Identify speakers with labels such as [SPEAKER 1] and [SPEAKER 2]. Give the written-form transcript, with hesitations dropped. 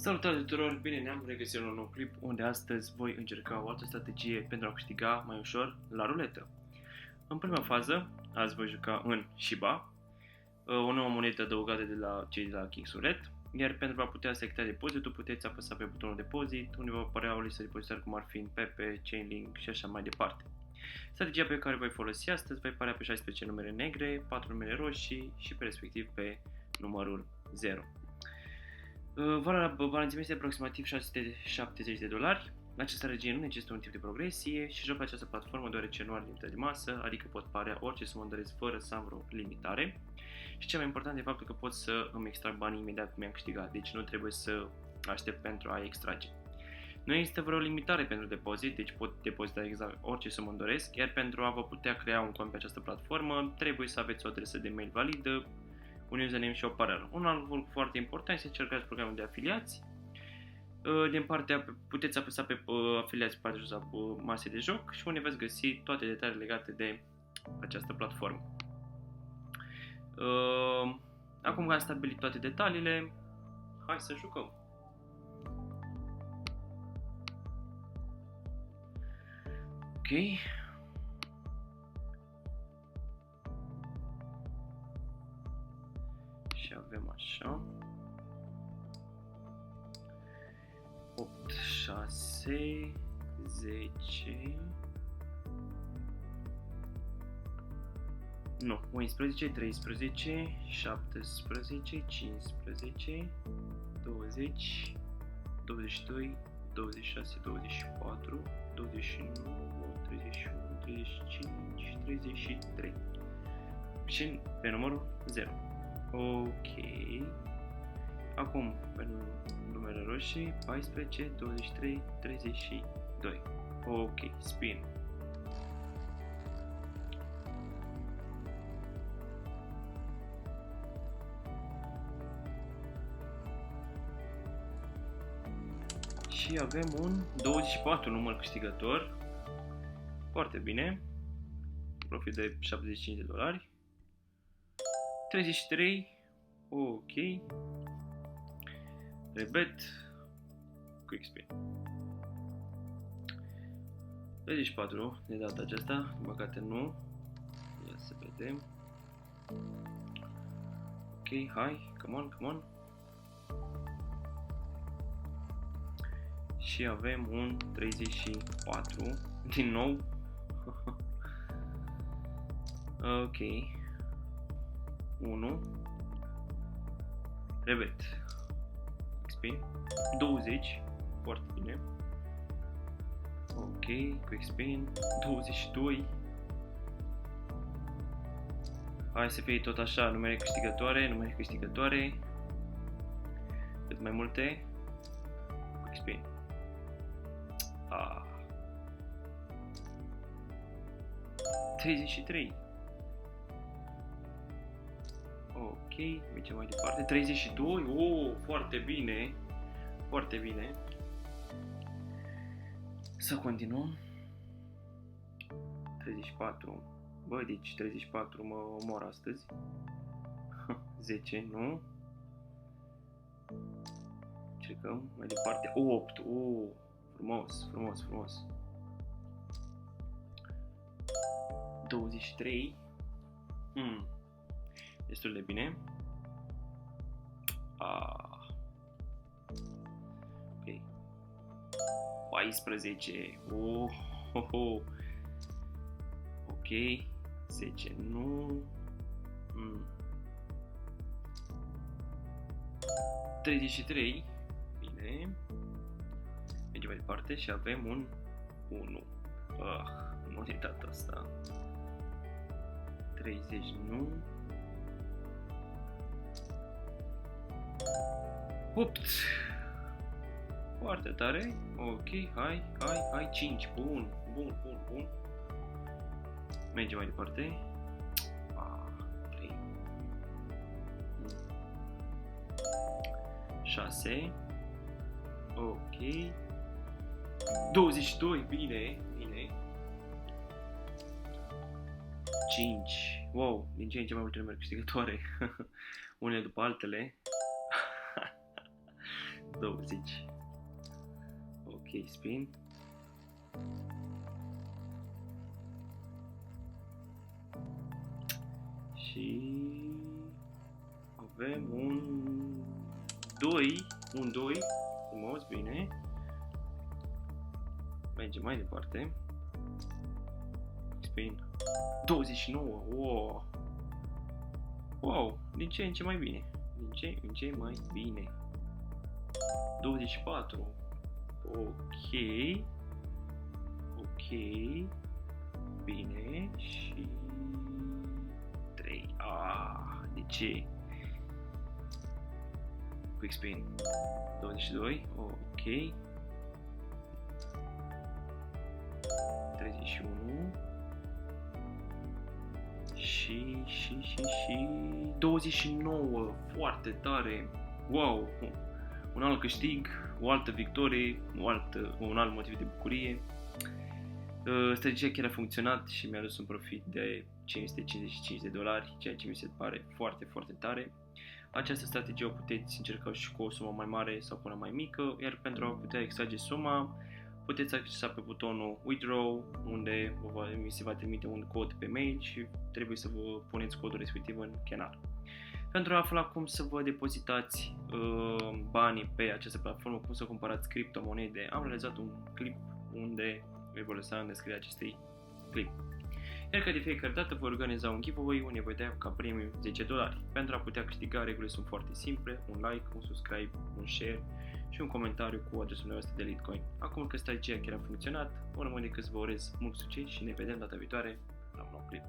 [SPEAKER 1] Salutare tuturor, bine ne-am regăsit la un nou clip unde astăzi voi încerca o altă strategie pentru a câștiga mai ușor la ruletă. În prima fază, azi voi juca în Shiba, o nouă monedă adăugată de la cei de la Kings Roulette, iar pentru a putea selecta depozitul puteți apăsa pe butonul depozit, unde va apărea o listă de depozitari cum ar fi în Pepe, Chainlink și așa mai departe. Strategia pe care voi folosi astăzi va apărea pe 16 numere negre, 4 numere roșii și pe respectiv pe numărul 0. Valoarea balanței este aproximativ $670. Această regie nu necesită un tip de progresie și joc pe această platformă deoarece nu are limită de masă, adică pot parea orice sumă îmi doresc fără să am vreo limitare. Și cel mai important e faptul că pot să îmi extrag banii imediat cum i-am câștigat, deci nu trebuie să aștept pentru a extrage. Nu există vreo limitare pentru depozit, deci pot depozita exact orice sumă îmi doresc, iar pentru a vă putea crea un cont pe această platformă trebuie să aveți o adresă de mail validă, un username și o parolă. Un alt lucru foarte important este să încercați programul de afiliați. Din partea puteți apăsa pe afiliați partea jos a masei de joc și unde veți găsi toate detaliile legate de această platformă. Acum că am stabilit toate detaliile, hai să jucăm. Ok. Și avem așa 8, 6, 10, nu, 11, 13, 17, 15, 20, 22, 26, 24, 29, 31, 35, 33 și pe numărul 0. Ok. Acum, pe numele roșii, 14, 23, 32. Ok, spin. Și avem un 24 număr câștigător. Foarte bine. Profit de $75. 33. Ok. Rebet. Quick spin. 34 de data aceasta. Din păcate nu. Ia să vedem. Ok, hai. Come on, come on. Și avem un 34. Din nou. Ok. 1. Rebet. Spin. 20. Foarte bine. Ok. Quick spin. 22. Hai să fie tot așa. Numere câștigătoare. Cât mai multe. Quick spin. 33. Ok, mergem mai departe. 32. Oh, foarte bine. Foarte bine. Să continuăm. 34. Bă, deci 34 mă omor astăzi. 10, nu. Cercăm mai departe. 8. Oh, frumos, frumos, frumos. 23. Destul de bine. Ok. 14. Ok. 10. Nu. 33. Bine. Mergem mai departe și avem un 1. Nu am uitat asta. 30 nu. 8. Foarte tare. Ok, hai, 5. Bun. Mergem mai departe. 3. 6. Ok. 22, bine. 5. Wow, din ce în ce mai multe numere câștigătoare. Unele după altele. 20. Ok, spin. Și avem un 2, frumos, bine. Mergem mai departe. Spin. 29, wow! Wow, din ce în ce mai bine. Din ce în ce mai bine. 24. Ok. Ok. Bine. Și 3. De ce? Quick spin. 22. Ok. 31. Și 29. Foarte tare. Wow. Un alt câștig, o altă victorie, un alt motiv de bucurie. Strategia chiar a funcționat și mi-a adus un profit de $555, ceea ce mi se pare foarte, foarte tare. Această strategie o puteți încerca și cu o sumă mai mare sau cu una mai mică, iar pentru a putea extrage suma, puteți accesa pe butonul Withdraw, unde mi se va trimite un cod pe mail și trebuie să vă puneți codul respectiv în canal. Pentru a afla cum să vă depozitați banii pe această platformă, cum să cumpărați criptomonede, am realizat un clip unde îi voi lăsa în descrierea acestui clip. Iar ca de fiecare dată voi organiza un giveaway unde voi da ca premiu $10. Pentru a putea câștiga, regulile sunt foarte simple: un like, un subscribe, un share și un comentariu cu adresul noastră de Litecoin. Acum că strategia chiar a funcționat, nu rămâne decât să vă urez mult succes și ne vedem data viitoare la un nou clip.